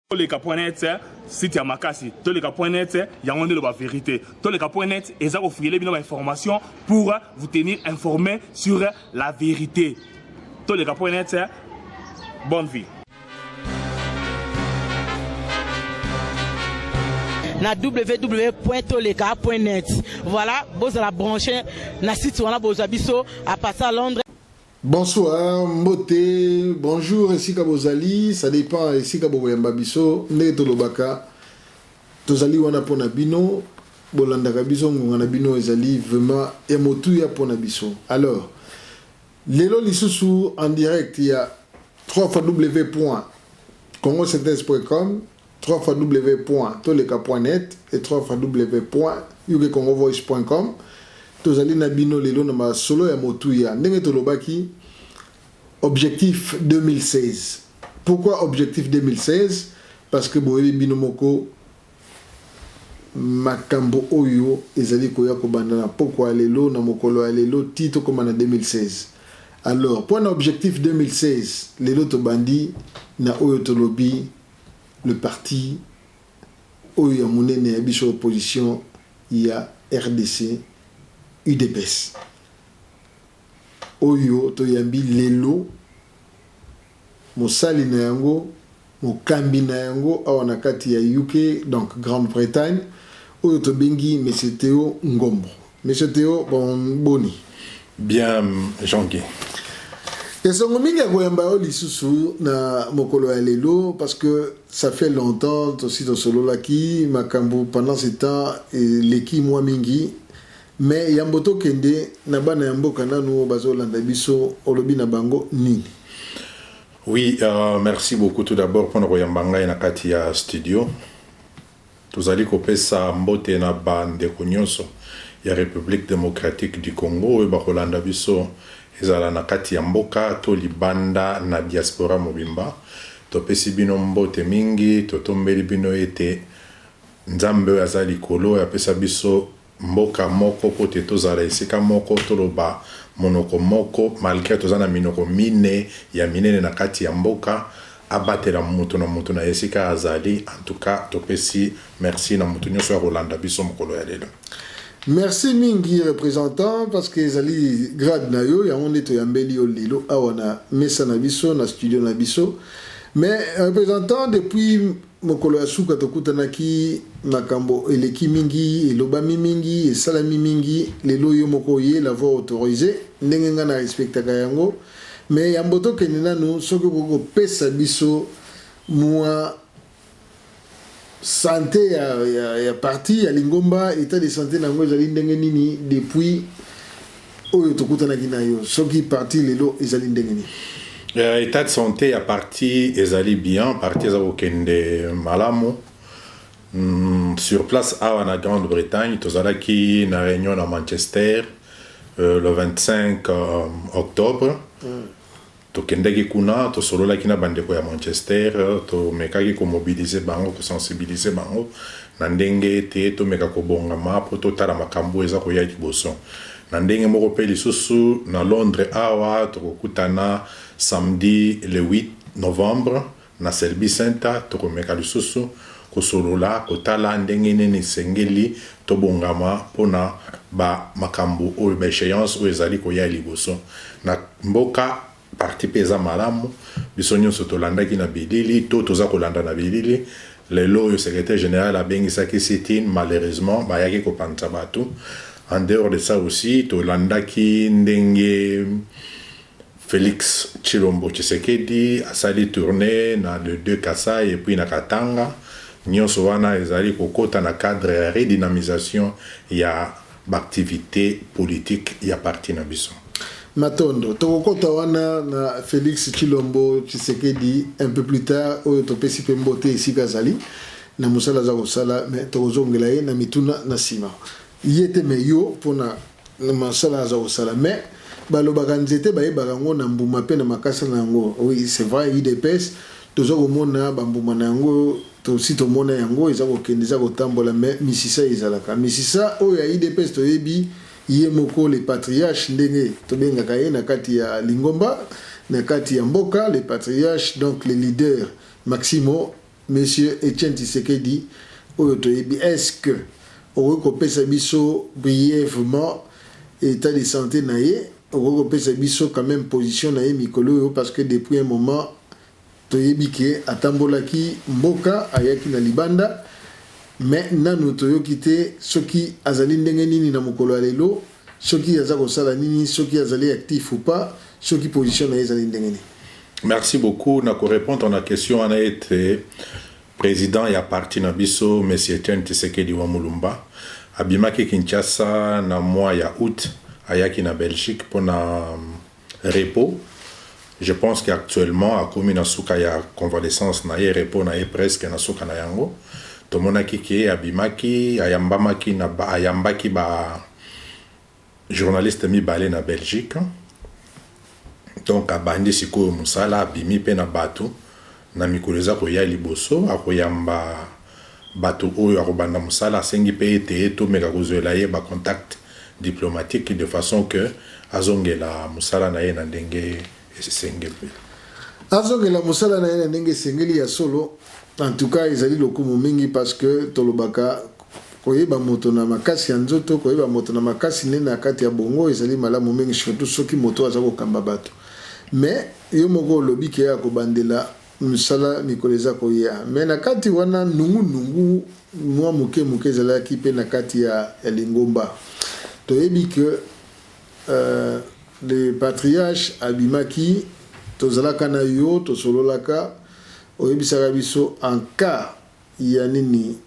Toleka.net, site ya makasi. Toleka.net, il y a un de la vérité. Toleka.net, et ça offre les informations pour vous tenir informé sur la vérité. Toleka.net, bonne vie. Na www.toleka.net. Voilà, vous allez brancher na site wana bozabiso à passer à Londres. Bonsoir, Mbote, bonjour, ici Kabozali, ça dépend ici Kaboyamba biso, ne tolobaka, tozali wana pona bino, bolandaka biso ngana bino ezali vraiment emotu ya pona biso. Alors, lelo lisusu en direct, il y a www.congosynthèse.com, www.toleka.net et www.yukecongovoice.com. Tozali na bino lelo na ma solo ya motuya ndenge tolobaki objectif 2016. Pourquoi objectif 2016? Parce que boyebi bino moko makambo oyo ezali koya kobandana pourquoi lelo na mokolo ya lelo tito koma na 2016. Alors pour un objectif 2016 lelo to bandi na oyo tolobi le parti oyo ya munene ya biso opposition ya RDC UDPS. Oyo to yambi lelo mosali na yango mokambi na yango awana kati ya UK donc Grande-Bretagne oyo to bengi Monsieur Théo Ngombo. Monsieur Théo boni. Bien Jean-Guy. Esongo mingi ya koyamba yo lisusu na mokolo ya lelo parce que ça fait longtemps aussi to solo laki makambo pendant ce temps leki mwa mingi. Mais yamboto kende na bana yamboka nanu bazolanda biso olobi na bango nini. Oui, merci beaucoup tout d'abord pour nous yambanga na kati ya studio. Tozali kopesa mbote na bande konyoso ya République démocratique du Congo e bakolanda biso ezala na kati ya mboka to libanda na diaspora mobimba. Topesi bino mbote mingi, totombeli bino ete nzambe azali kolo ya pesa biso mboka moko pote tozala esika moko toloba monoko moko malgré tozana minoko mine ya minene na kati ya mboka abatela mutu na esika azali. En tout cas topesi merci na mutu nyonso ya kolanda biso mokolo ya lelo. Merci mingi représentant parce que ezali grade na yo ya onde to yambeli yo lelo awana mesa na biso na studio na biso. Mais représentant depuis mokolo ya suka tokutanaki makambo eleki mingi elobami mingi esalami mingi lelo yo moko ye la voix autorisée ndenge nga na respectaka yango mais yamboto kende nanu soki kokopesa biso mwa santé ya parti ya lingomba état de santé nango ezali ndenge nini depuis oyo tokutanaki na yo soki parti lelo ezali ndenge nini. État de santé à parti ezali bien, parti ezakokende malamu. Sur place à la Grande-Bretagne, tozalaki na réunion à Manchester le 25 octobre. Tokendaki kuna tosololaki na bandeko ya Manchester, tomekaki ko mobiliser bango, ko sensibiliser bango na ndenge ete tomeka kobongama po totala makambo eza koya liboso. Na ndenge moko pe lisusu na Londres awa tokokutana samedi le 8 novembre na Selby Center tokomeka lisusu kosolola kotala ndenge nini sengeli tobongama pona ba makambo oyo ba échéance oyo ezali koya liboso na mboka parti peza malamu biso nyonso tolandaki na bilili to toza kolanda na bilili lelo yo secrétaire général abengisaki sit-in malheureusement bayaki kopanza bato. En dehors de ça aussi, tolandaki ndenge Félix Tshilombo Tshisekedi asali tourné na le 2 Kasai et puis na Katanga. Nyonso wana ezali kokota na cadre ya redynamisation ya activité politique ya parti na biso. Matondo, tokokota wana na Félix Tshilombo Tshisekedi un peu plus tard oyo topesi pe mbote esika zali na musala za kosala mais tokozongela ye na mituna na sima. Yete meyo pona masala za osala mais balobaka nzete bayebaka ngo na mbuma pe na makasa na yango. Oui, c'est vrai UDPS tozo komona bambuma na yango to si to mona yango eza kokende eza kotambola mais misisa ezalaka misisa oyo ya UDPS toyebi ye moko les patriarches ndenge tobengaka ye na kati ya lingomba na kati ya mboka les patriarches donc les leaders Maximo monsieur Etienne Tshisekedi est-ce que on repose biso brièvement état de santé naie on repose biso quand même position naie mikolo parce que depuis un moment toyebike atambolaki mboka ayaki na libanda mais nanu toyoki te soki azali ndenge nini na mokolo lelo soki aza kosala nini soki azali actif ou pas soki position naie ezali ndenge nini. Merci beaucoup. Na ko répondre à la question, on a été président ya parti na biso monsieur Etienne Tshisekedi wa Mulumba abimaki Kinshasa na mois ya août ayaki na Belgique pour na repos. Je pense qu'actuellement à commune suka ya convalescence na ye repos na ye presque na suka na yango to monaki ki abimaki ayambamaki na ayambaki ba journaliste mi balé na Belgique. Donc abandi sikoyo musala abimi pe na bato na mikolo eza koya liboso akoyamba bato oyo akobanda musala asengi pe ete tomeka kozwela ye ba contact diplomatique de façon que azongela musala na ye na ndenge esengeli azongela musala na ye na ndenge esengeli ya solo. En tout cas ezali lokumu mingi parce que tolobaka koyeba moto na makasi ya nzoto koyeba moto na makasi nene na kati ya bongo ezali malamu mingi surtout soki moto aza kokamba bato mais yo moko olobi ke ya kobandela musala mikolo eza koya mais na kati wana nungu mwa moke ezalaki mpe na kati ya lingomba toyebi ke le patriarche abimaki tozalaka na yo tosololaka oyebisaka biso en cas ya nini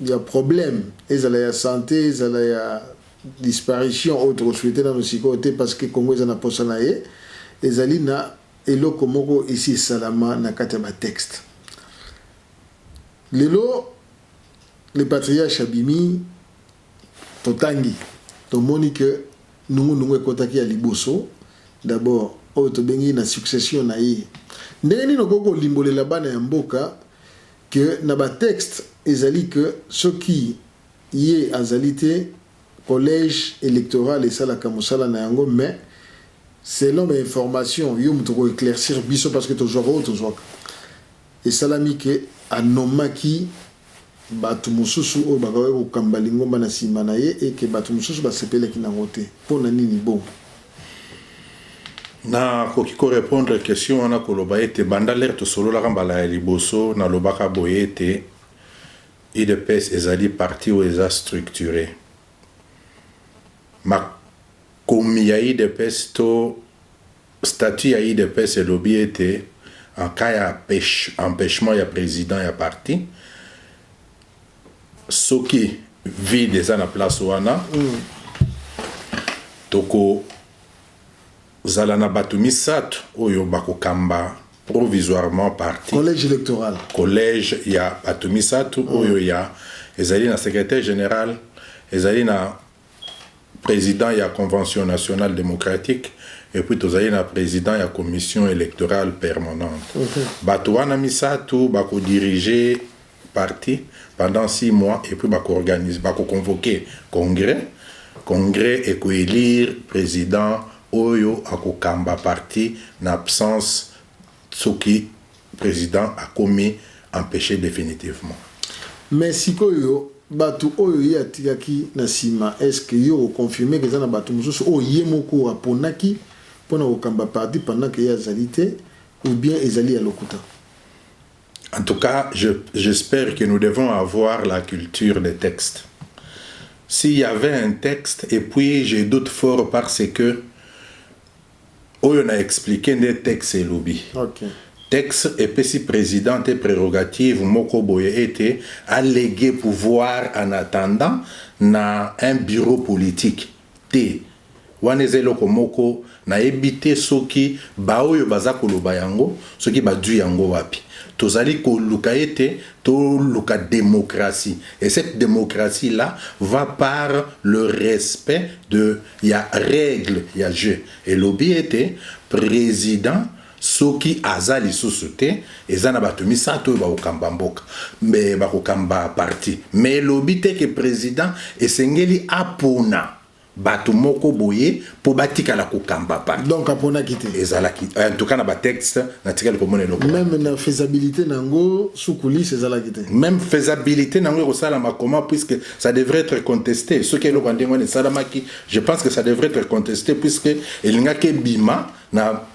ya problème ezala ya santé ezala ya disparition autre souhaité na musiko te parce que Congo eza na posa na ye ezali na eloko moko ici salama na kati ya texte lelo le patriarche abimi totangi tomoni que nungu ekotaki ya liboso d'abord oyo tobengi na succession na ye ndenge nini okoko limbolela bana ya mboka que na texte ezali que soki ye azali te collège électoral esalaka mosala na yango mais selon mes informations yo mutu ko éclaircir biso parce que toujours esalami ke anomaki bato mosusu oyo bakawe kokamba lingomba na nsima na ye et que bato mosusu basepelaki nango te mpona nini bon na koki ko répondre question wana koloba ete banda lere tosololaka mbala ya liboso nalobaka boye ete UDPS ezali parti oyo eza structuré makomi ya UDPS to statut ya UDPS elobi ete en cas ya empêchement ya président ya parti soki vide eza na place wana toko zala na bato misato oyo bakokamba provisoirement parti collège électoral collège ya bato misato oyo ya ezali na secrétaire général ezali na président ya convention nationale démocratique et puis tozali na président ya commission électorale permanente bato wana misato bako diriger parti pendant 6 mois et puis bako organiser bako convoquer congrès et ko élire président oyo akokamba parti na absence soki président a commis empêché définitivement. Mais sikoyo batu oyo ye atikaki na sima est-ce que yo confirmer que na batu mususu o ye moko aponaki pona kokamba parti pendant que ya zalité ou bien ezali ya lokuta? En tout cas, j'espère que nous devons avoir la culture des textes. S'il y avait un texte, et puis j'ai doute fort parce que on a expliqué des textes et lobby. Okay. Texte et puis si président et prérogative moko boye été allégué pouvoir en attendant na un bureau politique. T. Wanezelo komoko na ebité soki baoyo bazakolo bayango soki badu yango wapi. Tozali ko luka ete to luka démocratie et cette démocratie là va par le respect de ya règle ya jeu et lobby était président soki azali société ezana bato misato ba okamba mboka mais ba okamba parti mais lobby te que président esengeli apona bato moko boye po batika la kokamba parti. Donc apona kité. Ezalaki en tout cas na ba texte na tikali ko mona loko. Même na faisabilité nango sous coulisses ezalaki té. Même faisabilité nango ko sala makoma puisque ça devrait être contesté. Ce qui est le kandingo ne salamaki, je pense que ça devrait être contesté puisque elinga ke bima na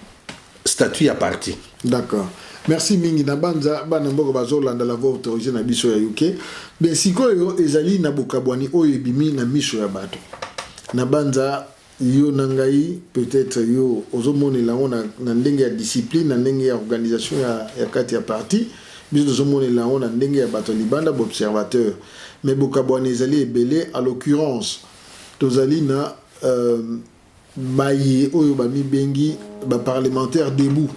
statut à parti. D'accord. Merci mingi na banza bana mboko bazolanda la voix autorisée na biso ya UK. Mais sikoyo ezali na bokabwani oyo ebimi na miso ya bato. Na banza yo nangai peut-être yo ozomonela ona na ndenge ya discipline na ndenge ya organisation ya kati ya parti biso ozomonela ona ndenge ya bato libanda observateur. Mais bokabwani ezali ebele à l'occurrence tozali na baye oyo bami bengi ba parlementaire debout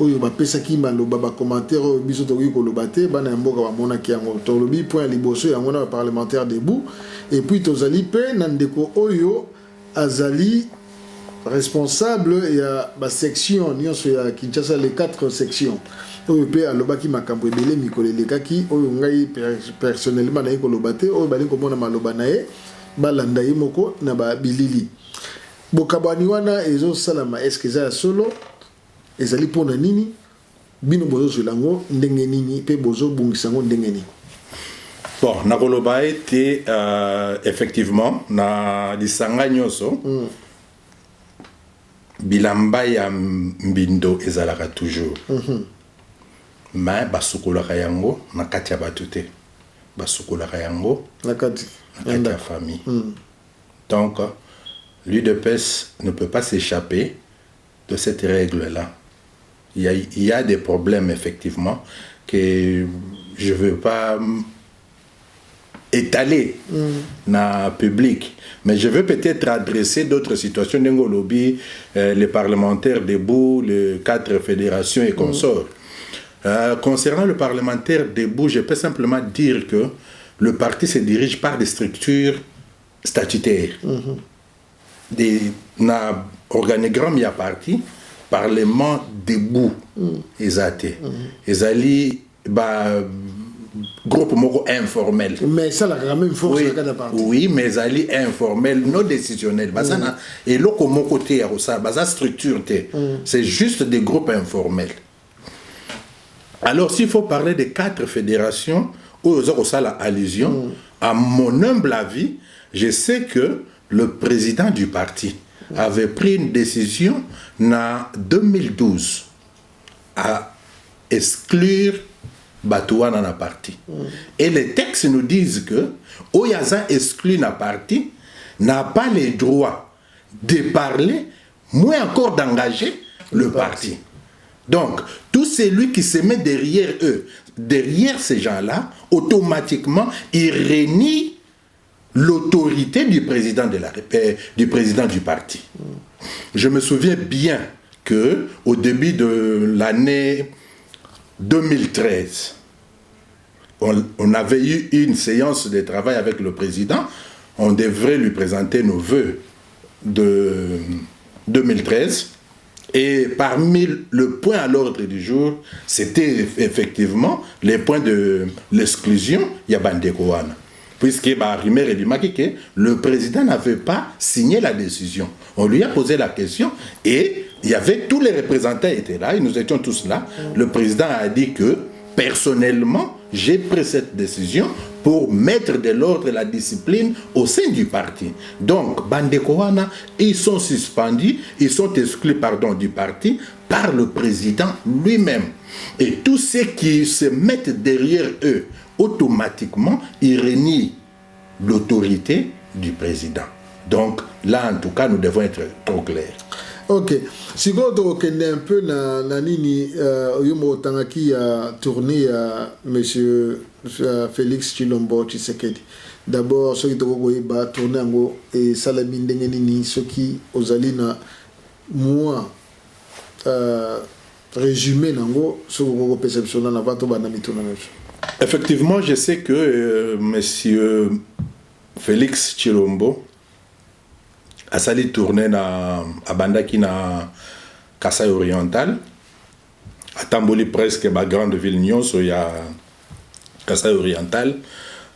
oyo bapesaki maloba ba commentaire oyo biso tokoki koloba te bana mboka bamonaki yango tolobi point liboso yango na parlementaire debout et puis tozali pe na ndeko oyo azali responsable ya ba section nyonso ya Kinshasa les 4 sections oyo pe alobaki makambo ebele mikolo elekaki oyo ngai personnellement na koloba te oyo bali komona maloba na ye balanda ye moko na ba bilili bokabani wana ezo salama est-ce que ça solo ezali pona nini bino bozo zulango ndenge nini pe bozo bungisango ndenge nini. Bon, nakoloba ete effectivement na lisanga nyonso bilamba ya mbindo ezalaka toujours mais basukolaka yango na kati ya bato te basukolaka yango na kati ya famille. Donc l'UDPS ne peut pas s'échapper de cette règle-là. Il y a des problèmes effectivement que je ne veux pas étaler dans le public, mais je veux peut-être adresser d'autres situations dans le lobby, les parlementaires debout, les 4 fédérations et consorts. Concernant le parlementaire debout, je peux simplement dire que le parti se dirige par des structures statutaires. Des organigrammes il y a parti parlement debout ezate ezali ba groupe moko informel mais ça la quand même force oui, la parti oui mais ezali informel non décisionnel basana et loko moko te ya ça basa structure te c'est juste des groupes informels. Alors s'il faut parler des 4 fédérations où ça la allusion à mon humble avis, je sais que le président du parti avait pris une décision en 2012 à exclure Batouan dans la partie. Et les textes nous disent que Oyaza exclu la partie n'a pas les droits de parler, moins encore d'engager le parti. Donc, tout celui qui se met derrière eux, derrière ces gens-là, automatiquement, il renie l'autorité du président du président du parti. Je me souviens bien que au début de l'année 2013, on avait eu une séance de travail avec le président. On devrait lui présenter nos vœux de 2013. Et parmi le point à l'ordre du jour, c'était effectivement les points de l'exclusion Yabandekoana. Puisque le président n'avait pas signé la décision. On lui a posé la question et il y avait tous les représentants étaient là, et nous étions tous là. Le président a dit que personnellement, j'ai pris cette décision pour mettre de l'ordre et la discipline au sein du parti. Donc, Bandekoana, ils sont suspendus, ils sont exclus du parti par le président lui-même. Et tous ceux qui se mettent derrière eux, automatiquement, ils renient l'autorité du président. Donc, là, en tout cas, nous devons être trop clairs. Ok. Si vous avez un peu na nini yumo tangaki a tourné à monsieur Félix Tshilombo Tshisekedi. D'abord ceux qui ba tourner ngo et salami ndenge nini ceux qui ozali na moi résumé nango ce que perception na vato bana mituna nacho. Effectivement, je sais que monsieur Félix Tshilombo a sali tourner na abandaki na Kasai oriental a tamboli presque ma grande ville nyonso ya Kasai oriental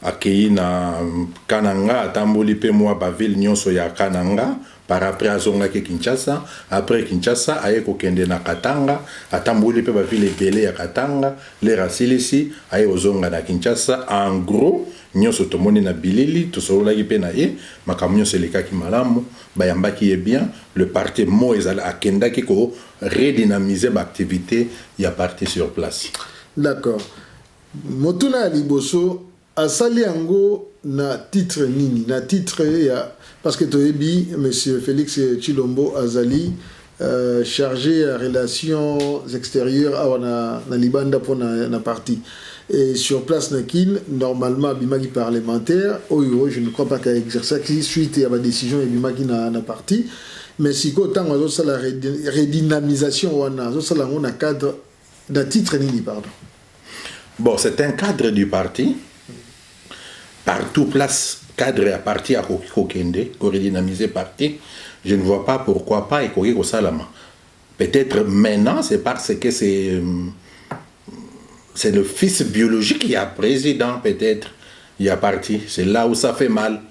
akei na Kananga atamboli pe moi ba ville nyonso ya Kananga par après azongaki Kinshasa. Après Kinshasa aye kokende na Katanga atamboli pe ba ville ebele ya Katanga le rasilisi aye ozonga na Kinshasa. En gros nyonso tomoni na bilili tosololaki pe na ye makambo nyonso elekaki malamu bayambaki ye bien. Le parti mo ezala akendaki ko redynamiser ba activité ya parti sur place. D'accord. Motuna liboso asali yango na titre nini na titre ya parce que toyebi monsieur Félix Tshilombo azali chargé à relations extérieures na libanda pour na parti et sur place na kin normalement bimaki parlementaire oyo je ne crois pas qu'il exerce suite à la décision et bimaki na parti mais si ko tant azo la redynamisation wana azo la na cadre na titre nini pardon. Bon, c'est un cadre du parti. Partout place cadre à parti à Kokende, pour redynamiser parti. Je ne vois pas pourquoi pas et Kokeko Salama. Peut-être maintenant, c'est parce que c'est le fils biologique qui est président, peut-être. Il y a parti. C'est là où ça fait mal.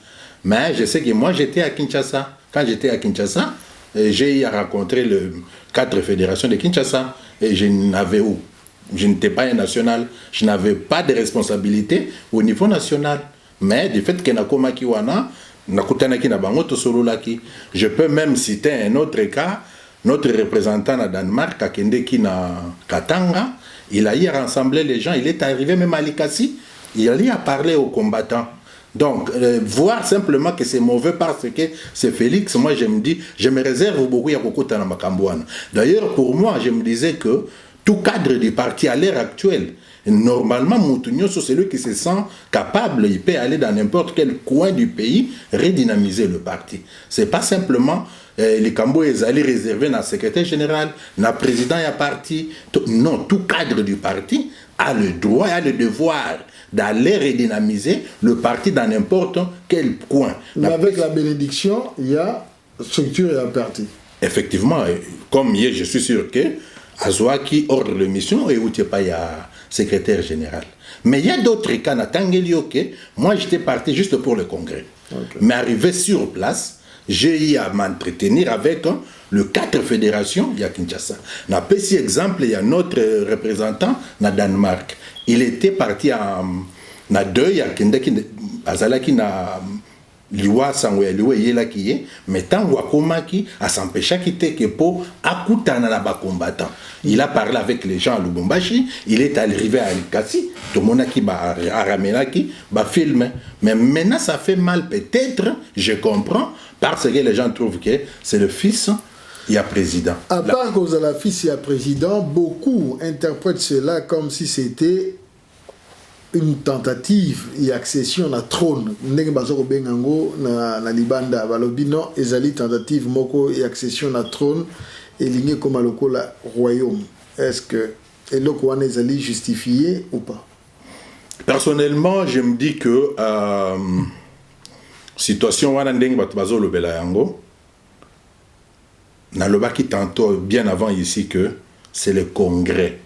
Mais je sais que moi, j'étais à Kinshasa. Quand j'étais à Kinshasa, j'ai rencontré les 4 fédérations de Kinshasa. Et je n'étais pas un national, je n'avais pas de responsabilité au niveau national. Mais du fait que Nakomaki Wana, Nakutanaki Nabango Tosololaki, je peux même citer un autre cas, notre représentant à Danemark, Kakendeki na Katanga, il a eu à rassembler les gens, il est arrivé même à Likasi, il a eu à parler aux combattants. Donc, voir simplement que c'est mauvais parce que c'est Félix, moi je me dis, je me réserve beaucoup à Kokota na Makambouana. D'ailleurs, pour moi, je me disais que tout cadre du parti à l'heure actuelle, normalement, Moutounio, c'est celui qui se sent capable, il peut aller dans n'importe quel coin du pays, redynamiser le parti. C'est pas simplement les Cambo Ezali réservés dans le secrétaire général, dans le président et parti. Non, tout cadre du parti a le droit et a le devoir d'aller redynamiser le parti dans n'importe quel coin. Mais avec la bénédiction, il y a structure et un parti. Effectivement, comme hier, je suis sûr que Azouaki ordre de mission et où tu pas il y a secrétaire général. Mais il y a d'autres cas, moi j'étais parti juste pour le congrès. Okay. Mais arrivé sur place, j'ai eu à m'entretenir avec les 4 fédérations, il y a Kinshasa. Na petit exemple, il y a notre représentant na Danemark. Il était parti na 2, il y a Kendeki Azalaki na liwa sangwe liwa yela kiye mais tant wakomaki a s'empêcher quitter que pour akutana na ba combattant. Il a parlé avec les gens à Lubumbashi, il est arrivé à Likasi, tout le monde qui ba ramenaki ba film. Mais maintenant ça fait mal peut-être, je comprends parce que les gens trouvent que c'est le fils il y a président. À part que vous avez la fils il y a président, beaucoup interprètent cela comme si c'était une tentative et accession na trône ndenge bazoko bengango na libanda balobi non ezali tentative moko et accession na trône et ligné comme lokola royaume. Est-ce que eloko wana ezali justifié ou pas? Personnellement, je me dis que situation wana ndenge bato bazolobela yango nalobaki tantôt bien avant ici que c'est le Congrès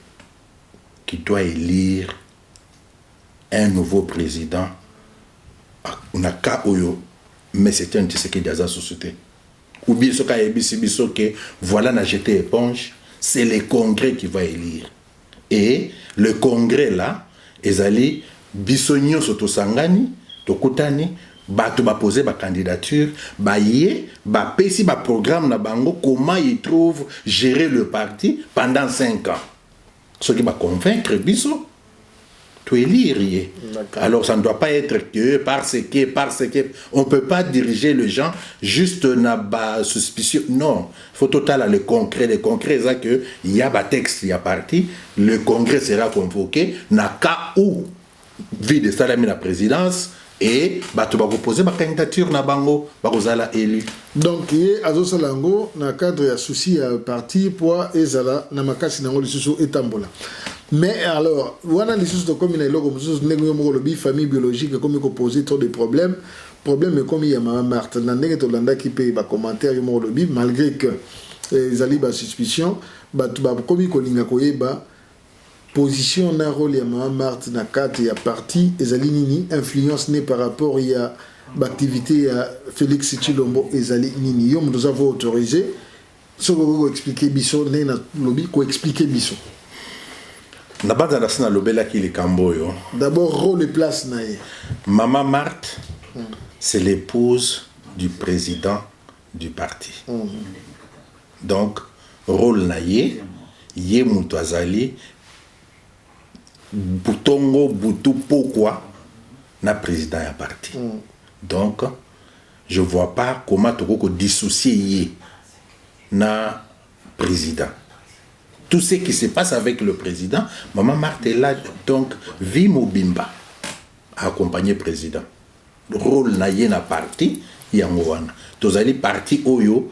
qui doit élire un nouveau président. On a cas oyo, mais c'était un tissu de la société. Ou bien ce cas que voilà n'a jeté éponge, c'est le Congrès qui va élire. Et le Congrès là, ezali bisonyo soto sangani, tokutani, bato ba poser ba candidature, ba yé, ba pesi ba programme na bango comment ils trouvent gérer le parti pendant 5 ans. Ce qui va convaincre biso élire. Alors ça ne doit pas être que parce que on ne peut pas diriger les gens juste na ba suspicion. Non, il faut total le concret. Le concret c'est que il y a un texte, il y a parti, le congrès sera convoqué na cas où vide salami la présidence et bato ba proposer ma candidature na bango ba kozala élu. Donc yé azo salango na cadre ya souci à parti pour ezala na makasi nango lisusu etambola. Mais alors, voilà les choses comme il y a une famille biologique comme il a posé trop de problèmes. Problème comme il y a Marthe, qui paye des commentaires malgré que les alibis suspicion, comme il y a position na rôle ya Mama Marthe na kati ya parti ezali nini, influence ne par rapport ya l'activité ya Félix Tshilombo ezali nini. Yo nous avons autorisé ce que expliquer biso ne na lobby ko expliquer biso. Na banda na sina lobela ki le kamboyo. D'abord rôle et place na ye. Mama Marthe c'est l'épouse du président du parti. Donc rôle na ye mutu azali butongo butu pourquoi na président ya parti. Donc je vois pas comment tu peux dissocier ye na président. Tout ce qui se passe avec le président, Mama Marthe est là, donc vie mobimba accompagner le président. Rôle na ye na parti yango wana. Tozali parti oyo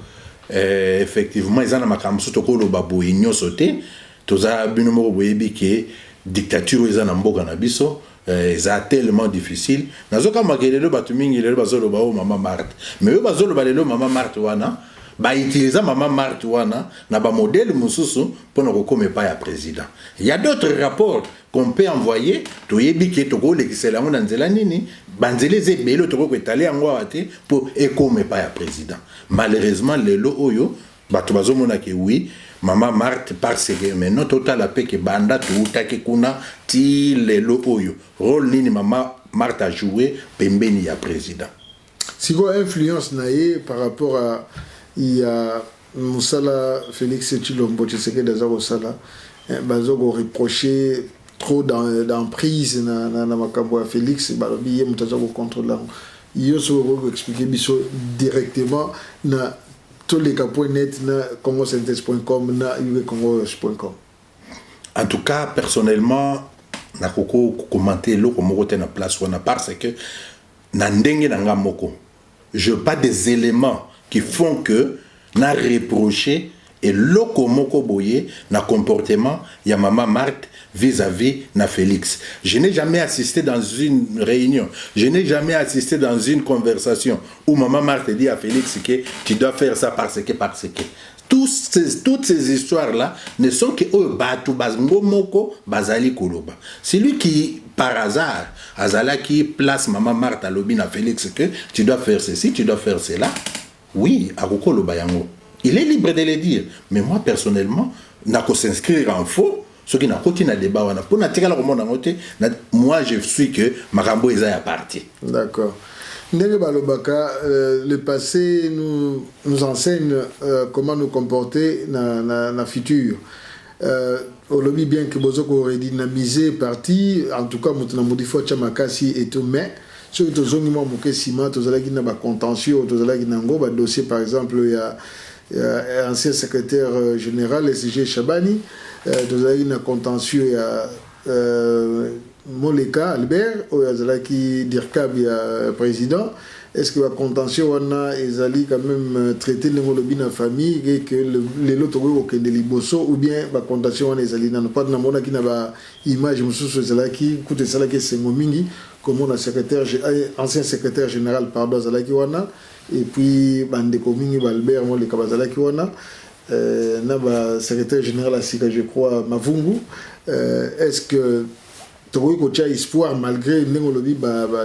effectivement ils ont makambo sotoko lo baboyi nyoso te. Toza bino moko boyebi ke dictature ils ont mboka na biso. C'est tellement difficile. Nazoka makelelo batu mingi lelo bazolo ba o Mama Marthe. Mais yo bazolo ba lelo Mama Marthe wana ba utiliser Mama Marthe wana na ba modèle mususu pour ne recommer pas ya président. Il y a d'autres rapports qu'on peut envoyer to yebi ke to ko lekisela ngona nzela nini banzele ze belo to ko etale yango ate pour recommer pas ya président. Malheureusement lelo oyo batu bazomona ke oui Mama Marthe parce que maintenant total la paix que banda tout take kuna ti lelo oyo rôle nini Mama Marthe a joué pembeni ya président. Si vous influence naie par rapport à il y a Moussala Félix Tshilombo Tshisekedi Dazaro Sala bazo reproché trop d'emprise na makambo ya Félix balobi ye mutaza ko contrôler yo so ko expliquer biso directement na toleka.net na congosynthèse.com na ucongos.com. En tout cas personnellement na koko commenter loko moko te na place wana parce que na ndenge na nga moko je pas des éléments qui font que na reprocher et loko moko boye na comportement ya Mama Marthe vis-à-vis na Félix. Je n'ai jamais assisté dans une réunion, je n'ai jamais assisté dans une conversation où Mama Marthe dit à Félix que tu dois faire ça parce que. Toutes ces histoires-là ne sont que batu bazmo moko bazali koloba. C'est lui qui, par hasard, azala qui place Mama Marthe à lobi na Félix que tu dois faire ceci, tu dois faire cela. Oui, akoko loba yango. Il est libre de le dire. Mais moi, personnellement, n'a s'inscrire en faux. Ce qui n'a pas débat, moi je suis que Marambo est à partir. D'accord. Ndenge balobaka, le passé nous enseigne comment nous comporter dans la future. Au lobby bien que Bozoko aurait dynamisé parti, en tout cas, Moutana Moudifo Tchamakasi et tout, mais ceux qui ont dit que Sima, tous les qui n'ont pas contentieux, tous les qui n'ont pas dossier, par exemple, il y a ancien secrétaire général, SG Chabani, tous les qui n'ont contentieux, il y a Moleka Albert, qui Dirkab président. Est-ce que la contentieux on a quand même traité le lobby dans la famille et que les autres au de liboso ou bien la contentieux on est dans pas dans mona qui n'a pas image mususu qui coûte ça qui c'est momingi comme on a ancien secrétaire général pardon zalaki wana et puis bande commune Albert Moleka bazalaki wana na ba secrétaire général asika je crois Mavungu. Est-ce que tu as espoir malgré les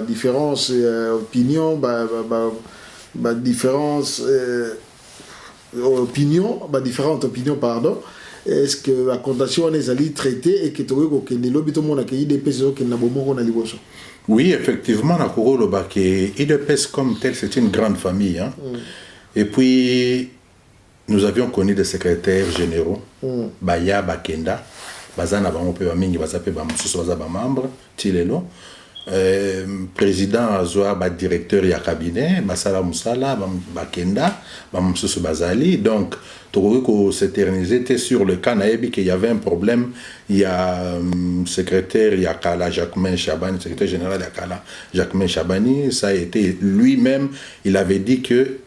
différences opinions, différentes opinions, pardon. Est-ce que la contention est allée traiter et que tu as des lobbies tout le monde accueilli des personnes qui n'ont pas de Oui, effectivement, la IDPS comme tel, c'est une grande famille. Hein? Et puis, nous avions connu des secrétaires généraux, Baya, Bakenda. Bazana bango pe bamingi bazape ba mususu baza ba membre tilelo président azwa ba directeur ya cabinet basala musala ba kenda ba mususu bazali donc tokoki ko s'éterniser sur le cas nayebi qu'il y avait un problème il y a secrétaire ya Kala Jacquemain Chabani secrétaire général ya Kala Jacquemain Chabani ça a été lui-même il avait dit que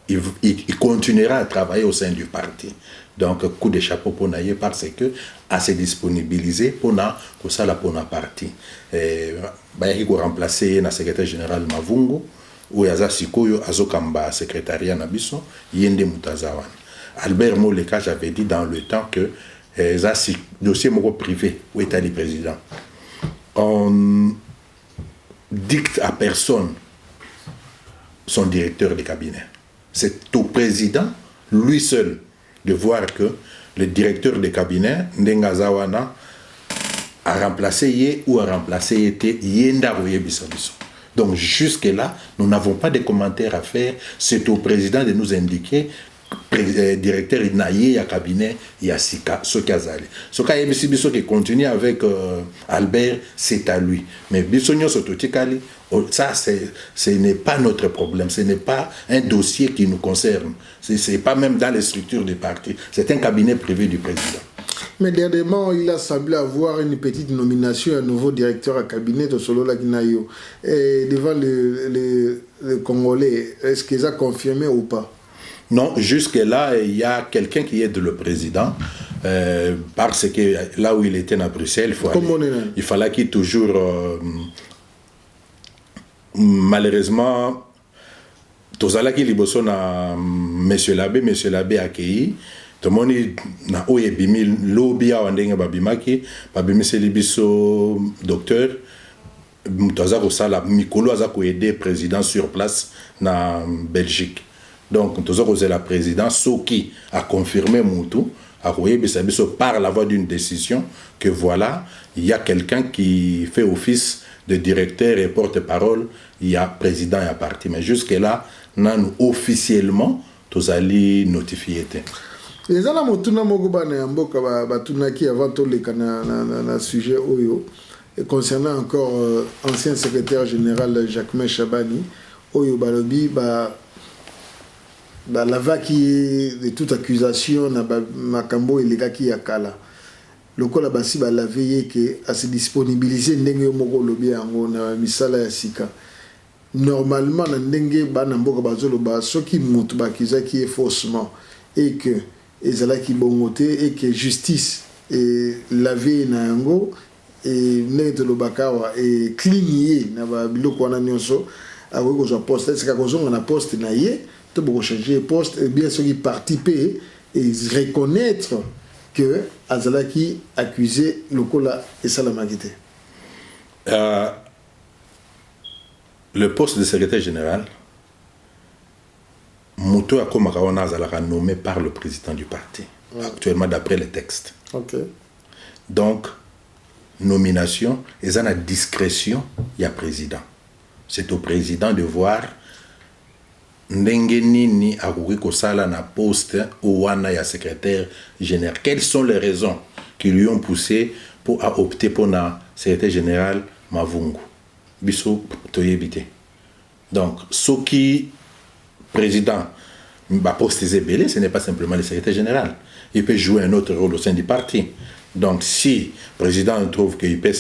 il continuera à travailler au sein du parti. Donc, coup de chapeau pour Naye parce que à se disponibiliser pour ça pour na parti. Il ko remplacer na secrétaire général Mavungu ou yaza sikoyo azokamba secrétariat na biso yende mutazawan. Albert Moleka j'avais dit dans le temps que ça c'est dossier privé où est le président. On dicte à personne son directeur de cabinet. C'est au président, lui seul, de voir que le directeur de cabinet, Ndengazawana, a remplacé Yé ou a remplacé Yé Yenda Roye Bissabiso. Donc jusque-là, nous n'avons pas de commentaires à faire. C'est au président de nous indiquer directeur Naye, à cabinet, il y a Sika, ce Kazali. Ce cas Bisso qui continue avec Albert, c'est à lui. Mais Bissonio Sototikali, ça, ce n'est pas notre problème. Ce n'est pas un dossier qui nous concerne. Ce n'est pas même dans les structures du parti. C'est un cabinet privé du président. Mais dernièrement, il a semblé avoir une petite nomination, un nouveau directeur à cabinet de Solo Laginayo. Et devant le Congolais, est-ce qu'ils ont confirmé ou pas? Non, jusque-là, il y a quelqu'un qui aide le président, parce que là où il était à Bruxelles, il fallait qu'il toujours... malheureusement, Tozalaki Liboso na Monsieur Labbé accueilli. Tout le monde na oyebimi lobby a wandenge babimaki babimi selibiso docteur mutoza ko sala mikolo aza ko aider président sur place na Belgique. Donc toza ko la président Soki a confirmé Moutou a oyebisa biso par la voie d'une décision que voilà, il y a quelqu'un qui fait office de directeur et porte-parole, il y a président et a parti, mais jusque là nan officiellement tozali notifié. Les gens motuna moko bana mboka batunaki avant tout les na sujet oyo concernant encore ancien secrétaire général Jacquemain Chabani oyo balobi lavaki de toute accusation na makambo elegaki ya kala lokola basi balaveye ke a se disponibiliser ndenge moko lobi yango na misala ya sika normalement na ndenge bana mboka bazoloba soki mutu bakizaki faussement et que ezalaki bongote et que justice et lavé na yango et neto lobakawa et cligner na ba biloko wana nyonso ako ko poste c'est ka kozonga na poste na ye to boko changer poste et bien ceux qui participer et reconnaître que azalaki accusé lokola et salamakité. Le poste de secrétaire général Mouto Akomakawana Azalaka nommé par le président du parti, actuellement d'après les textes. Okay. Donc, nomination, et à la discrétion, il y a président. C'est au président de voir Ndengenini Akouriko Sala na poste ou Wana ya secrétaire général. Quelles sont les raisons qui lui ont poussé pour opter pour la secrétaire général Mavungu Bisso Toyebite. Donc, ce qui président poste Zébélé, ce n'est pas simplement le secrétaire général. Il peut jouer un autre rôle au sein du parti. Donc, si le président trouve qu'il peut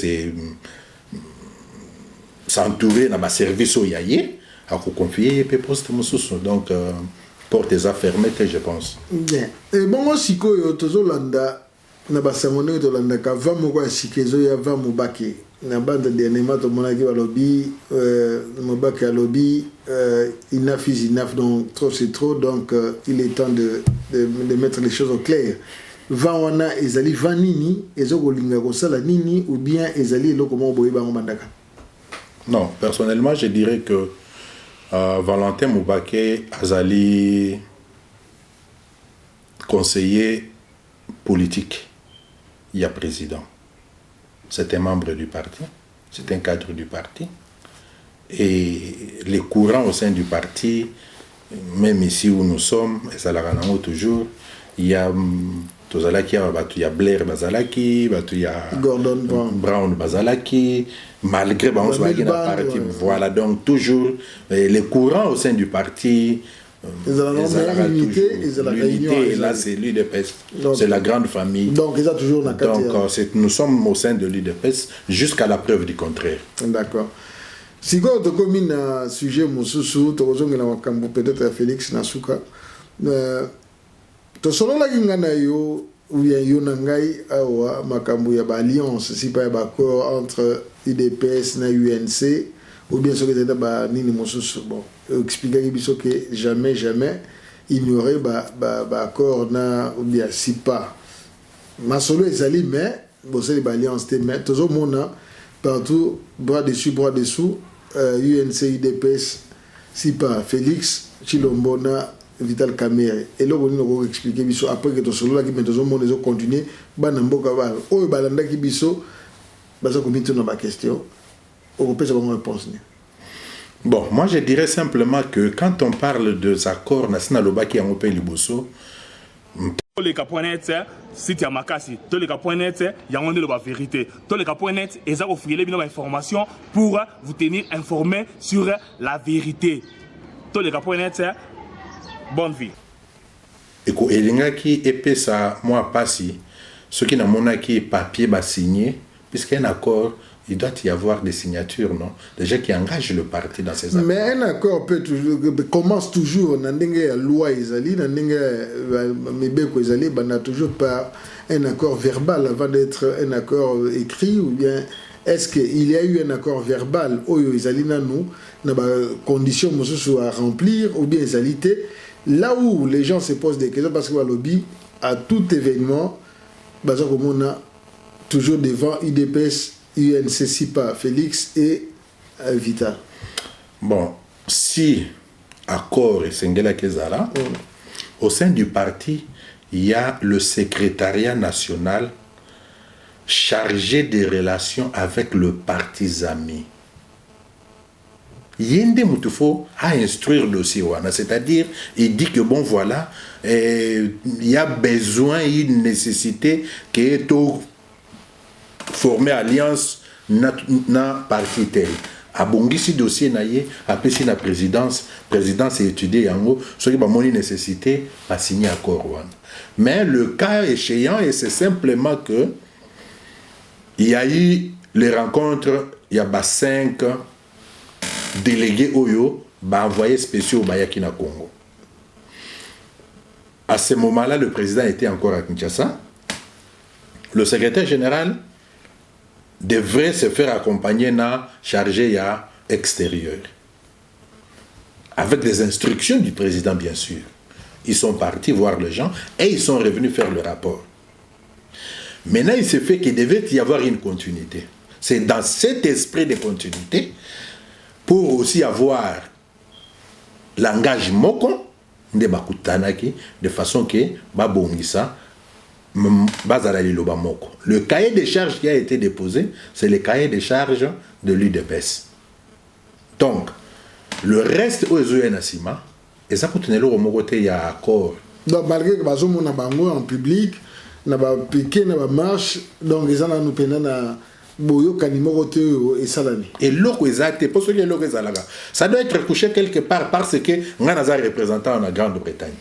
s'entourer dans le service au Yaye, il peut confier, il peut poster Moussoussou. Donc, portes fermées, je pense. Bien. Et bon, si vous Tozolanda, na basamone Tolanda, va mouwa sikezo ya va moubaki. Na bande dernièrement to monaki balobi Mobaki a lobby enough is enough, donc trop c'est trop, donc il est temps de mettre les choses au clair. Vawana ezali vanini ezoko linga ko sala nini ou bien ezali eloko mo boye bango mandaka. Non, personnellement je dirais que Valentin Moubake azali conseiller politique, il y a président. C'est un membre du parti, c'est un cadre du parti. Et les courants au sein du parti, même ici où nous sommes, et ça l'a toujours, il y a il y a Blair Bazalaki, il y a Gordon Brown Bazalaki, malgré parti. Voilà, donc toujours les courants au sein du parti. L'unité, là c'est l'UDPS, c'est la grande famille. Donc, ils ont toujours nous sommes au sein de l'UDPS jusqu'à la preuve du contraire. D'accord. Si vous avez commis un sujet, peut-être à Félix Nasuka, selon la Gingana yo ou bien Yonangai awa makambu ya alliance si pas ba accord entre UDPS na UNC ou bien ce que c'était ba nini mosusu bon expliquer biso que jamais il n'y aurait ba accord na ou bien si pas masolo ezali mais bosali ba alliance te mais tozo mona partout bras dessus bras dessous UNC UDPS si pas Félix Tshilombo na Vital Kamerhe et là on nous expliquer biso après que tosolo la qui mais tozo mona zo continuer bana mboka ba oyo balanda ki biso baza ko mituna ba question on peut avoir une réponse. Bon, moi je dirais simplement que quand on parle de accords national qui en pays liboso tous les caponettes site ya makasi tous les caponettes yango ndelo ba vérité tous les caponettes eza ko friler bino ba information pour vous tenir informé sur la vérité tous les caponettes bonne vie eko elingaki epesa moi pasi ce qui na monaki papier ba signé puisqu'un accord il doit y avoir des signatures, non? Déjà qui engagent le parti dans ces accords. Mais un accord peut toujours, commence toujours, la loi Isali, on a toujours pas un accord verbal avant d'être un accord écrit, ou bien est-ce qu'il y a eu un accord verbal, Oyo Isali Nanou, n'a pas conditions à remplir, ou bien Isalité, là où les gens se posent des questions, parce que lobby, à tout événement, on a toujours devant IDPS, UNC SIPA, Félix et Vital. Bon, si accord et Sengela Kezara, au sein du parti, il y a le secrétariat national chargé des relations avec le parti ami. Yende Moutufo a instruire le dossier, c'est-à-dire, il dit que bon voilà, il y a besoin, une nécessité que tout former alliance na parti tel abongisi dossier na ye apesi na présidence étudié yango ce qui ba moni nécessité à signer accord wana mais le cas échéant et c'est simplement que il y a eu les rencontres il y a 5 délégués oyo ba envoyés spéciaux bayaki na Congo. À ce moment-là le président était encore à Kinshasa. Le secrétaire général devrait se faire accompagner na chargé à extérieur. Avec des instructions du président, bien sûr. Ils sont partis voir les gens et ils sont revenus faire le rapport. Maintenant, il se fait qu'il devait y avoir une continuité. C'est dans cet esprit de continuité, pour aussi avoir l'engagement de Bakutanaki, de façon que Babongisa, le cahier des charges qui a été déposé, c'est le cahier des charges de l'UDPS. Donc, le reste aux Nassima, et ça pour tenir le côté, il y a accord. Donc, malgré que nous avons en public, nous avons piqué, nous avons marché, donc ils ont nous et l'autre exact, pour ce qui est l'autre ça doit être couché quelque part parce que nous avons un représentant en Grande-Bretagne.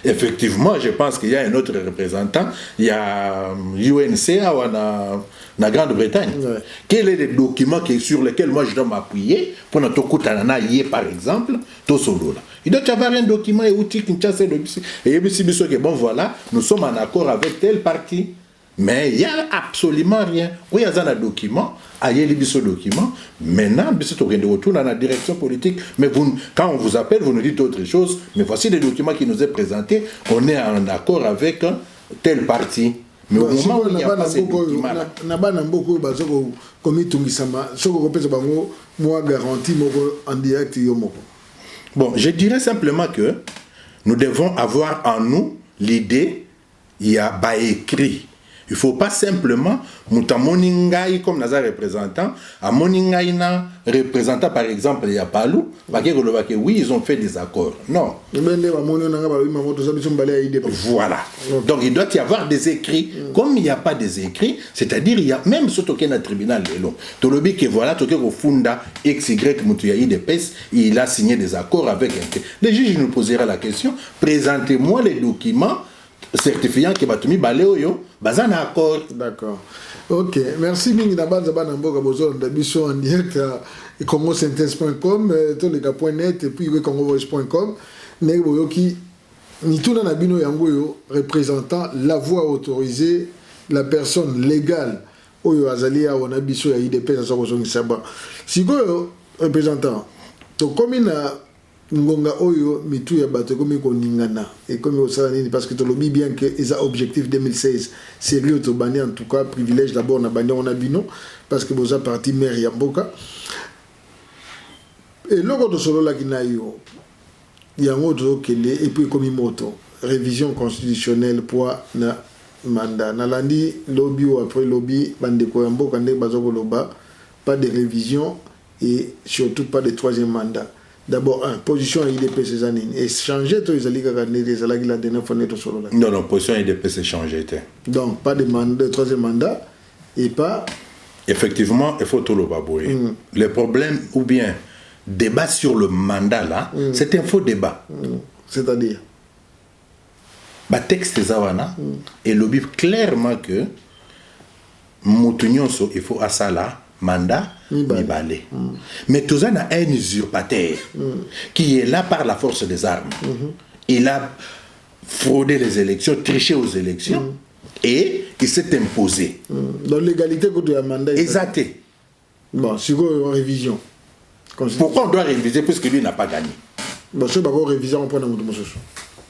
Effectivement, je pense qu'il y a un autre représentant, il y a UNC en Grande-Bretagne. Quel est le document sur lequel moi je dois m'appuyer pour notre Koutanana par exemple, il doit y avoir un document et outil qui et bon voilà, nous sommes en accord avec tel parti. Mais il n'y a absolument rien. Oui, il y a un document, il y a un document. Maintenant, on est de retour dans la direction politique. Mais vous, quand on vous appelle, vous nous dites autre chose. Mais voici les documents qui nous est présentés. On est en accord avec tel parti. Mais au moment où il n'y a pas ces documents, bon, je dirais simplement que nous devons avoir en nous l'idée, il y a pas écrit. Il ne faut pas simplement, Moutamoningaï comme Nazar représentant, à Moningaï représentant par exemple, il y a Palou, oui, ils ont fait des accords. Non. Voilà. Donc il doit y avoir des écrits. Comme il n'y a pas des écrits, c'est-à-dire il y a même ce token à tribunal de l'eau. Tolobi que voilà, token au Funda XY Moutouyaï de PES, il a signé des accords avec un. Les juges nous posera la question, présentez-moi les documents certifiant que Batumi Baléoyo, bazan accord. D'accord. Ok, merci Mingi Nabanza Banamboka Bozon d'Abisso en direct à congosynthèse.com, tolega.net et puis congovoice.com. Neboyoki, Nituna Nabino Yangoyo, représentant la voix autorisée, la personne légale, Oyo Azalia, ou Nabisso, IDP, à Saba. Si vous représentant, to commune ngonga oyo mitu ya bato comme koningana et comme osala nini parce que to lobi bien que eza objectif 2016 sérieux to bani en tout cas privilège d'abord na bani on a bino parce que boza parti maire ya mboka et loko to solo la kinayo yango to kele et puis comme moto révision constitutionnelle pour na mandat na landi lobby ou après lobby bande ko mboka ndé bazoko loba pas de révision et surtout pas de troisième mandat. D'abord, position IDP ces années. Et changer, tu as dit que la dernière fois, non, non, position IDP c'est changé. Donc, pas de troisième mandat et pas. Effectivement, il faut tout le babouer. Le problème, ou bien, débat sur le mandat là, c'est un faux débat. C'est-à-dire le texte Zawana et le dit clairement que Moutounionso, il faut à ça là. Mandat Nibale. Mais tout ça a un usurpateur qui est là par la force des armes. Il a fraudé les élections, triché aux élections et qui s'est imposé. Donc l'égalité que tu as mandat. Exact. Bon, c'est quoi en révision? Pourquoi on doit réviser puisque lui n'a pas gagné? Bon, c'est pas révision, on prend un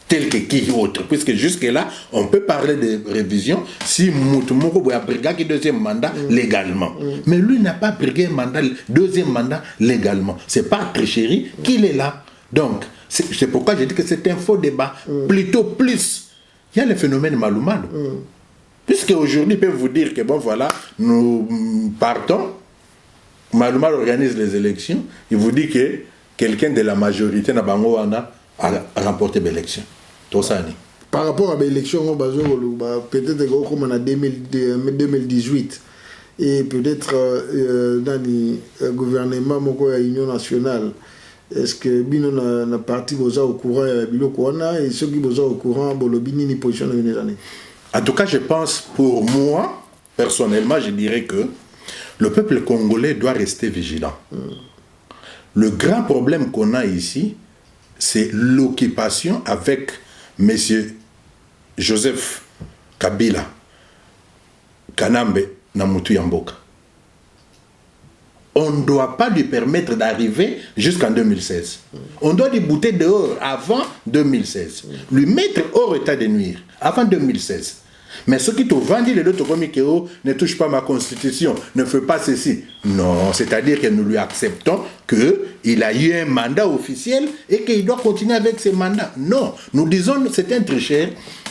tel que qui autre, puisque jusque-là, on peut parler de révision si Moutoumoko a brigué deuxième mandat légalement. Mais lui n'a pas brigué un mandat, deuxième mandat légalement. C'est pas tricherie qu'il est là. Donc, c'est pourquoi j'ai dit que c'est un faux débat. Plutôt plus, il y a le phénomène Malou-Malou. Puisque aujourd'hui, ils peuvent vous dire que bon, voilà, nous partons, Malou-Malou organise les élections, il vous dit que quelqu'un de la majorité n'a pas remporté l'élection. Par rapport à l'élection, peut-être comme en 2018, et peut-être dans le gouvernement de l'Union nationale, est-ce que Bino n'a parti au courant et ceux qui sont au courant, ni position dans les années? En tout cas, je pense, pour moi, personnellement, je dirais que le peuple congolais doit rester vigilant. Le grand problème qu'on a ici, c'est l'occupation avec M. Joseph Kabila, Kanambe, Namutu Yamboka. On ne doit pas lui permettre d'arriver jusqu'en 2016. On doit lui bouter dehors avant 2016. Lui mettre hors état de nuire avant 2016. Mais ceux qui t'ont vendu les autres comme Ikeo ne touche pas ma constitution, ne fait pas ceci. Non, c'est-à-dire que nous lui acceptons qu'il a eu un mandat officiel et qu'il doit continuer avec ce mandat. Non, nous disons que c'est un tricheur.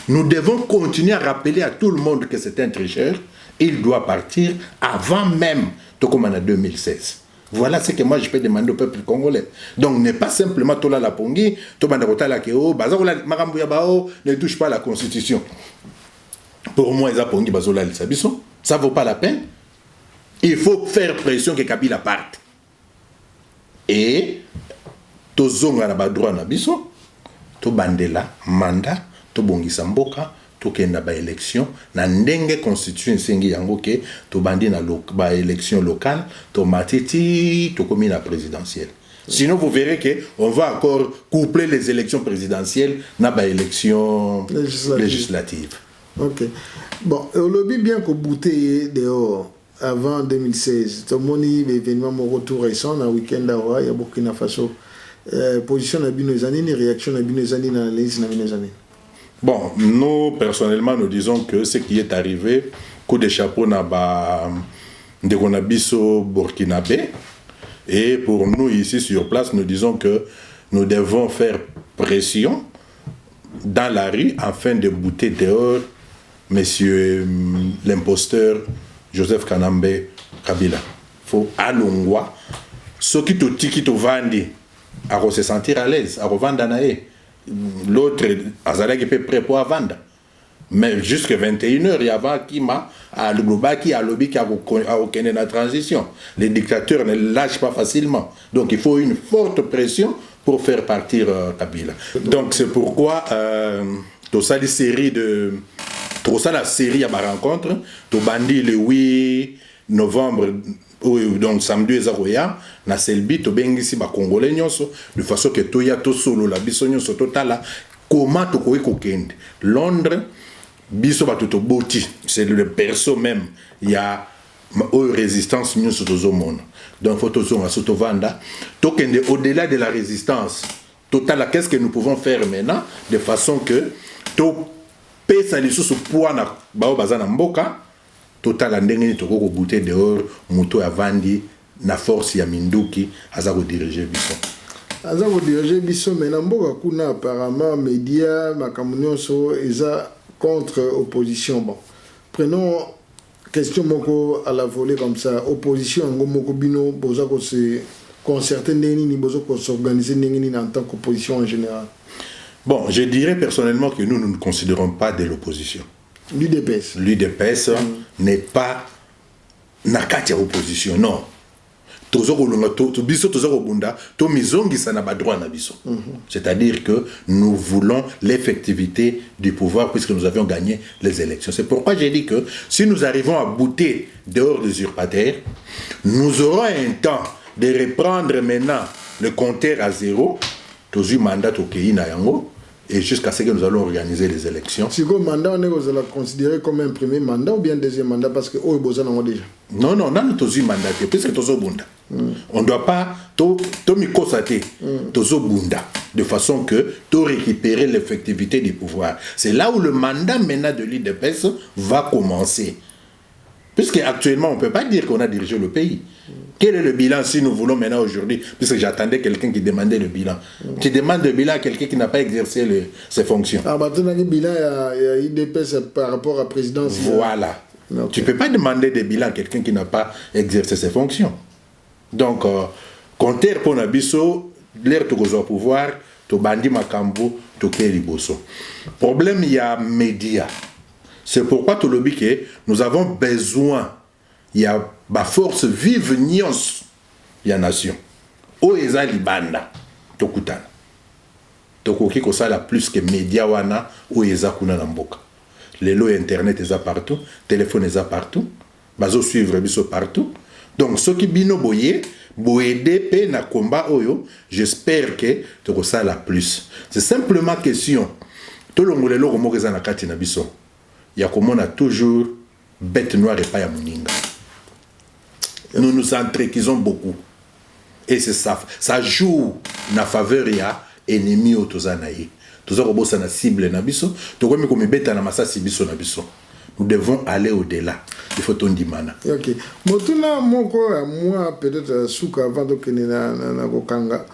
Nous devons continuer à rappeler à tout le monde que c'est un tricheur. Il doit partir avant même, tout comme en 2016. Voilà ce que moi je peux demander au peuple congolais. Donc ne pas simplement Tola la Pongi, Tobanda la Keo, Bazarola Marambuya Bao ne touche pas la constitution. Pour moi, ça ne vaut pas la peine. Il faut faire pression que Kabila parte. Et, tozonga na badroit na biso, to bandela, mandat, to bongisa mboka, to kenda ba élection, na ndenge constitution sengi yango ke, to bandi na ba élection locale, to matiti, to komi na présidentielle. Sinon, vous verrez qu'on va encore coupler les élections présidentielles na ba élection législative. Ok. Bon, au lobby bien qu'au bouté dehors avant 2016, tout le monde y événement mon retour récent dans le week-end d'Awa, il y a Burkina Faso. Position à Bino Zanini, réaction à Bino Zanini dans l'analyse à Bino Zanini. Bon, nous personnellement nous disons que ce qui est arrivé, coup de chapeau n'a pas de Gonabiso burkinabé. Et pour nous ici sur place, nous disons que nous devons faire pression dans la rue afin de bouter dehors monsieur l'imposteur Joseph Kanambe Kabila. Faut alongwa ceux qui te vendent à se sentir à l'aise, à revendre naé. L'autre azala qui peut prêt pour vendre. Mais jusqu'à 21h, il y avait qui m'a à l'Ubaki à lobby qui a aucune la transition. Les dictateurs ne lâchent pas facilement. Donc il faut une forte pression pour faire partir Kabila. Donc c'est pourquoi tout ça, la série à ma rencontre, tout bandi le 8 novembre, donc samedi et zaroya, na selbi, tout bengisi ba congolais nyonso, de façon que tout ya tout solo la biso nyonso totala, comment tout koe kokende. Londres, biso ba tout boti, c'est le perso même, il y a résistance nyonso tozo monde. Donc faut tozo nga soto vanda, tokende au-delà de la résistance. Total, qu'est-ce que nous pouvons faire maintenant de façon que to pesa les sous poids na bao bazana mboka total ndenge to ko bouter dehors moto avandi na force ya minduki aza ko diriger biso. Aza ko diriger biso mais na mboka kuna apparemment média makamunyo so eza contre opposition. Bon, prenons question moko à la volée comme ça, opposition ngo moko bino boza ko se concerter ni boza ko s'organiser ni en tant qu'opposition en général. Bon, je dirais personnellement que nous ne considérons pas de l'opposition. L'UDPS. L'UDPS n'est pas nakati opposition, non. C'est-à-dire que nous voulons l'effectivité du pouvoir puisque nous avions gagné les élections. C'est pourquoi j'ai dit que si nous arrivons à bouter dehors des usurpateurs, nous aurons un temps de reprendre maintenant le compteur à zéro, tous mandat au Kéina Yango, et jusqu'à ce que nous allons organiser les élections. Si vous mandat, on est considéré comme un premier mandat ou bien un deuxième mandat parce que oh, il y a déjà. Non, non, non, tous les mandats, puisque tous les bunda. On ne doit pas tout constater tous les bunda de façon que tout récupérer l'effectivité du pouvoir. C'est là où le mandat maintenant de l'UDPS va commencer. Puisque actuellement, on ne peut pas dire qu'on a dirigé le pays. Quel est le bilan si nous voulons maintenant aujourd'hui? Puisque j'attendais quelqu'un qui demandait le bilan. Tu demandes le bilan à quelqu'un qui n'a pas exercé ses fonctions. Ah, bah, tu as le bilan à IDPS par rapport à la présidence. Voilà. Okay. Tu ne peux pas demander des bilans à quelqu'un qui n'a pas exercé ses fonctions. Donc, compter pour Nabiso, l'air de au pouvoir, tu bandi makambo, tu keri boso. Problème, il y a médias. C'est pourquoi tout le que nous avons besoin, il y a ma force vive nions, il y a nation. O eza libanda, tokutana. Tokoki ko sala plus que média wana o eza kuna na mboka. Les lots internet eza partout, téléphone eza partout, bazo suivre biso partout. Donc ce qui bino boye, boede pe na combat oyo, j'espère que toko sala plus. C'est simplement question. Tout le monde lo ko eza na kati na biso. Il y a comme on a toujours bête noire et pas ya moninga. Nous nous entrequisons beaucoup. Et c'est ça. Ça joue na faveur ya ennemi au tozanaï. Toza ko bossa na cible na biso. Toko mi ko mi beta na masasi biso na biso. Nous devons aller au-delà. Il faut ton dimana. Ok. Motuna moko à moi peut-être souka avant de que na kokanga.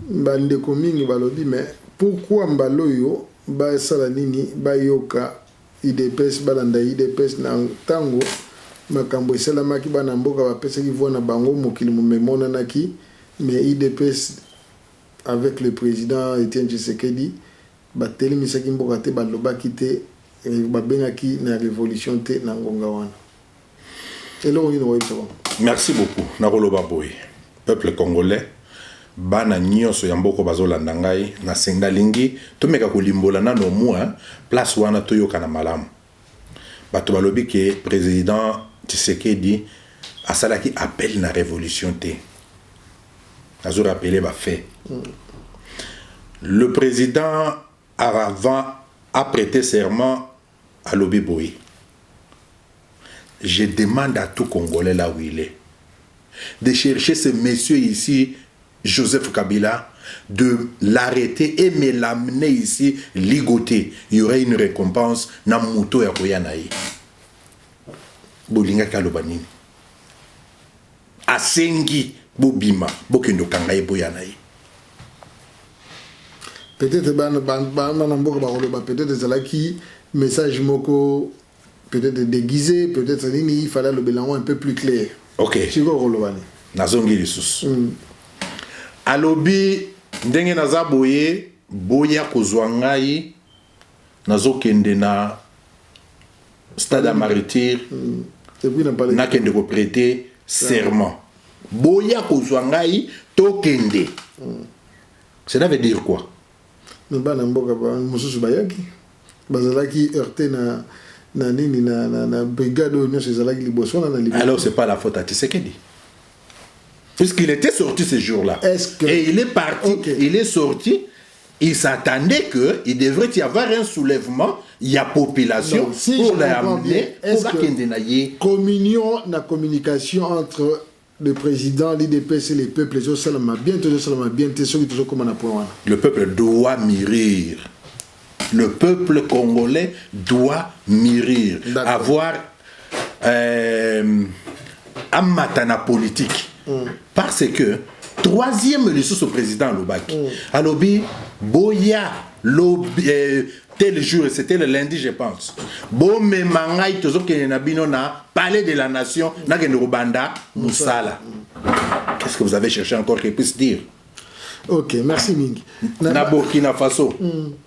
Bande ko mingi balobi mais pourquoi mbaloyo ba sala nini ba yoka IDPS balanda IDPS na tango makambo esalamaki bana mboka bapesaki voix na bango mokili momemona naki mais IDPS avec le président Etienne Tshisekedi batelemisaki mboka te balobaki te babengaki na révolution te na ngonga wana. Merci beaucoup nakoloba boye peuple congolais bana nyonso ya mboko bazolanda ngai na sendalingi tomeka kolimbola nano mwa place wana toyoka na malamu bato balobi ke président Tshisekedi asalaki appel na révolution te azo rappeler ba fait. Le président avant a prêté serment à Lobi Boy. Je demande à tout Congolais là où il est de chercher ce monsieur ici Joseph Kabila, de l'arrêter et me l'amener ici, ligoter. Il y aurait une récompense na muto ya koyanaï. Bolinga kalobanini. Asengi bobima, bokendo kangaye boyanaï. Peut-être peut-être c'est qui message moko peut-être déguisé, peut-être il fallait le bilan un peu plus clair. OK. Nazongi lisusu. Alobi ndenge naza boye boya kozwa ngai nazokende na stade à martyr nakende ko prêter serment boya kozwa ngai tokende. Cela veut dire quoi? Bana mboka ba mususu bayaki bazalaki heurté na nini na brigade union zalaki liboso na liboso. Alors c'est pas la faute à Tshisekedi. Puisqu'il était sorti ce jour-là. Et il est parti, il est sorti, il s'attendait qu'il devrait y avoir un soulèvement, il y a population donc, si pour l'amener. Est-ce que communion, la communication entre le président, l'IDPS et les peuples, les autres, le peuple doit mûrir. Le peuple congolais doit mûrir. Avoir un matana politique. Parce que, troisième ressource au président Lobaki. Alobi, Boya, tel jour, c'était le lundi, je pense. Bomé Mangaï, Tozo Kenabino na Palais de la Nation, Nagenurubanda, Moussala. Qu'est-ce que vous avez cherché encore qu'il puisse dire? Ok, merci Mingi. Na Burkina Faso,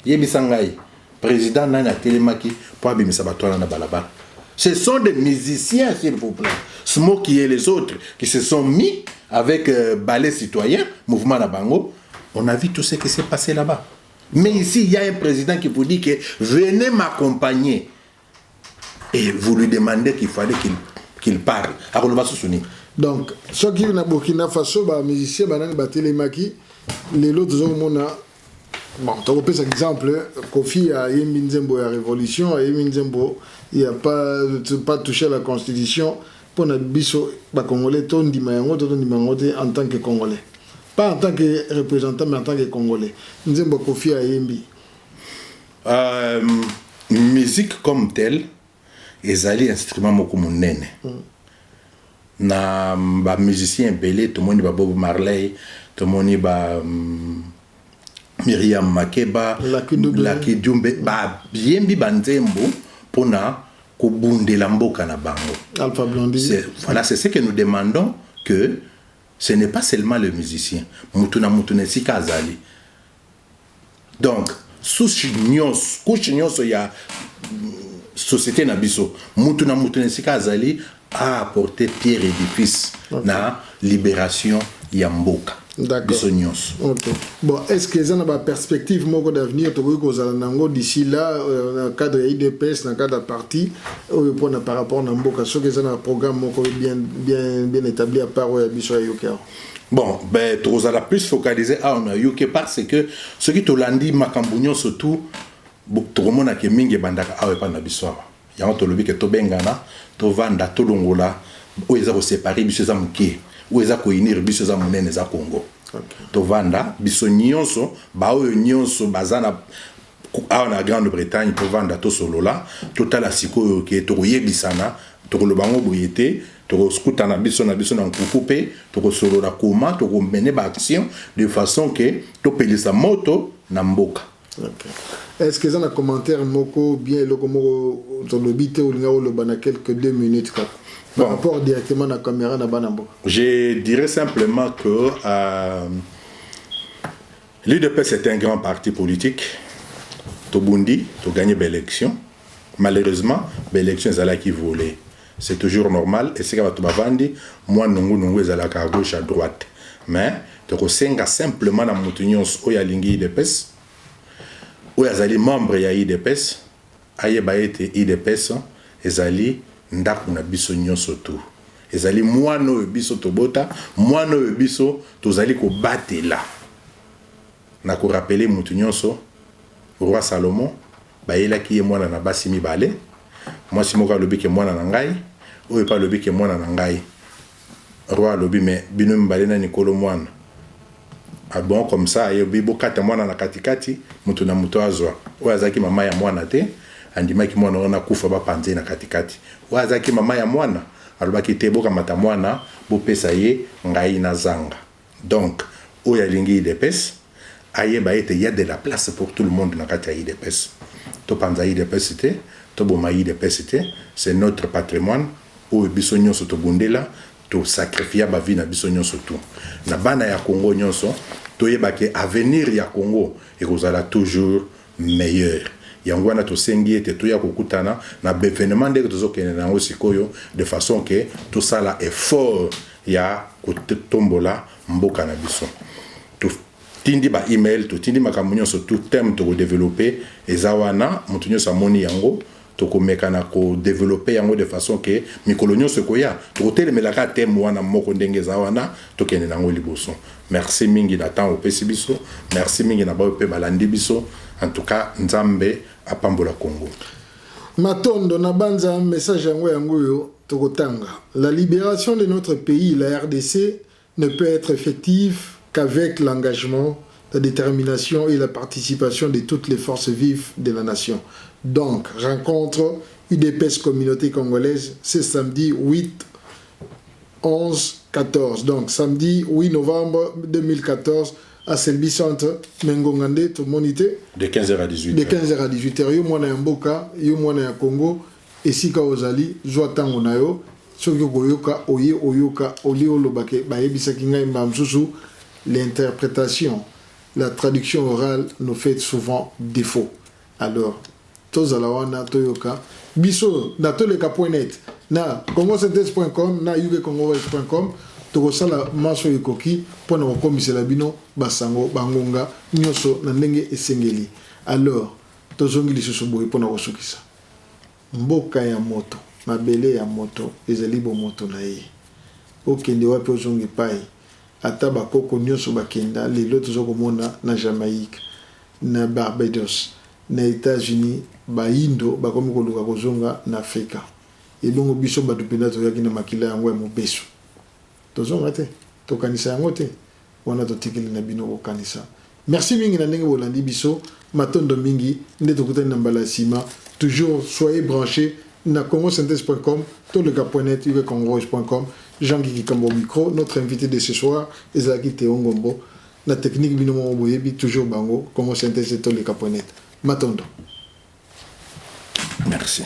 Yebisangaï, président Nana Telemaki, pour Abimisa Batola na Balaba. Ce sont des musiciens, s'il vous plaît. Smoky et les autres qui se sont mis avec Ballet Citoyen, Mouvement Nabango. On a vu tout ce qui s'est passé là-bas. Mais ici, il y a un président qui vous dit que venez m'accompagner. Et vous lui demandez qu'il fallait qu'il parle. Donc, ceux qui sont au Burkina Faso, les musiciens, les télémaki, les autres hommes, bon, tu as par exemple, Kofi a Yembinzembo la révolution, à Yembinzembo, il n'y a pas touché à la constitution pour notre biso, les Congolais, en tant que Congolais. Pas en tant que représentant, mais en tant que Congolais. Nzembo Kofi a Yembi. Musique comme telle, ils allaient instrument moko munene. Na ba musicien belé, tout le monde ba Bob Marley, tout le monde ba Myriam Makeba, Lucky Dube, ba Yembi banzembo pona ko bundela mboka na bango. Alpha Blondy. Voilà, c'est ce que nous demandons, que ce n'est pas seulement le musicien. Mutuna Mutunesika Azali. Donc, sous Nyonso, il y a société Nabiso. Mutuna Mutunesika Azali a apporté pierre et édifice na libération Yamboka. D'accord. Ok. Bon, est-ce que vous avez une perspective d'avenir d'ici là, dans le cadre de l'IDPS, dans le cadre de la partie, par rapport à Namboka? Est-ce que vous avez un programme bien établi à part Biso et Yokero? Bon, ben, tu as plus focalisé à Yokero parce que ce qui te l'a dit, Makambunyo surtout, tout le monde a que Mingi Bandaka a pas Nabiso. Il y a un tolobi que to bengana, to vanda, to longola, où ils ont séparé Biso Zamuki. Où ils ont coïnir biso za munene za Congo. To vanda biso nyonso ba o nyonso bazana a Grande-Bretagne to vanda to solola total asiko ke to yebisana to lo bango boyete to skuta na biso na nkukupe to solola koma to mener ba action de façon que to pelisa moto na mboka. Est-ce que vous avez un commentaire moko bien le komo to lobité ou le bana quelques 2 minutes quoi? Par rapport directement à la caméra de Banambo. Je dirais simplement que l'UDPS est un grand parti politique. Tobundi, tu as gagné l'élection. Malheureusement, l'élection est là qui volait. C'est toujours normal. Et c'est que tu vas vendre, moi, nous est à gauche, à droite. Mais tu as simplement dans mon où il y a l'UDPS, où il y a les membres de l'UDPS, il y a l'UDPS, et ndako na biso nyonso tu ezali mwana oyo biso tobota mwana oyo biso tozali ko batela na ko rappeler mutu nyonso roi Salomon bayelaki ye mwana na basi mibale mwasi moko alobi ke mwana na ngai oyo pa alobi ke mwana na ngai roi alobi me bino mibale na nikolo mwana bon comme ça ayebi bokata mwana na katikati mutu na mutu azwa oyo azaki mama ya mwana te andimaki mwana wana kufa bapanze na katikati wazaki mama ya mwana alobaki te boka mata mwana bopesa ye ngai na zanga. Donc oya lingi IDPS ayeba ete y a de la place pour tout le monde na kati ya IDPS to panza IDPS te to boma IDPS te, c'est notre patrimoine oyo biso nyonso to bundela to sacrifier ba vie na biso nyonso tout na bana ya Congo nyonso to yeba ke avenir ya Congo ekozala toujours meilleur. Yango wana to sengi ete to ya kokutana na événement ndenge tozokene nango sikoyo de façon que tout ça là effort ya kotombola mboka na biso. To tindi ba email to tindi makambo nyonso tout thème to développer ezawana mutu nyonso amoni yango to komeka na ko développer yango de façon que mikolo nyonso koya to telemelaka thème wana moko ndenge ezawana to kene nango liboso. Merci mingi na temps opesi biso, merci mingi na ba pe balandi biso. En tout cas, Nzambe a Pambola Congo. Matondo na banza message yango yo Tokotanga. La libération de notre pays, la RDC, ne peut être effective qu'avec l'engagement, la détermination et la participation de toutes les forces vives de la nation. Donc, rencontre UDPS Communauté Congolaise, c'est samedi 8, 11, 14. Donc, samedi 8 novembre 2014, à Selby Centre, Mengongande, tout le monde était. De 15h à 18h. De 15h à 18h. Yo mwana ya mboka, yo mwana ya Congo, esika ozali, zwa tango na yo, soki koyoka, oyoka, oli olobake, bayebisaki ngai mamsusu, l'interprétation, la traduction orale nous fait souvent défaut. Alors, tozala wana toyoka, biso na toleka.net, na congosynthèse.com, na ugcongowest.com, tokosala maso ekoki pona kokomisela bino basango bangonga nyoso na ndenge esengeli. Alors tozongi lisusu boye pona kosukisa mboka ya moto mabele ya moto ezali bo moto na ye okende wapi ozongi pai ata bakoko nyoso bakenda lelo tozokomona na Jamaïque na Barbados na États-Unis baindo bakomi koluka kozonga na Afrika ebongo biso batu penda toyaki na makila yango ya mobeso tozonga te tokanisa yango te wana totikeli na bino kokanisa. Merci mingi na ndenge bolandi biso matondo mingi nde tokutani na mbala sima. Toujours soyez branchés na congosynthèse.com, toleka.net, ugcongowest.com. Jean-Guy Kikambo micro, notre invité de ce soir Ezaki Théo Ngombo. La technique bino mo boyebi toujours bango congosynthèse toleka.net. Matondo. Merci.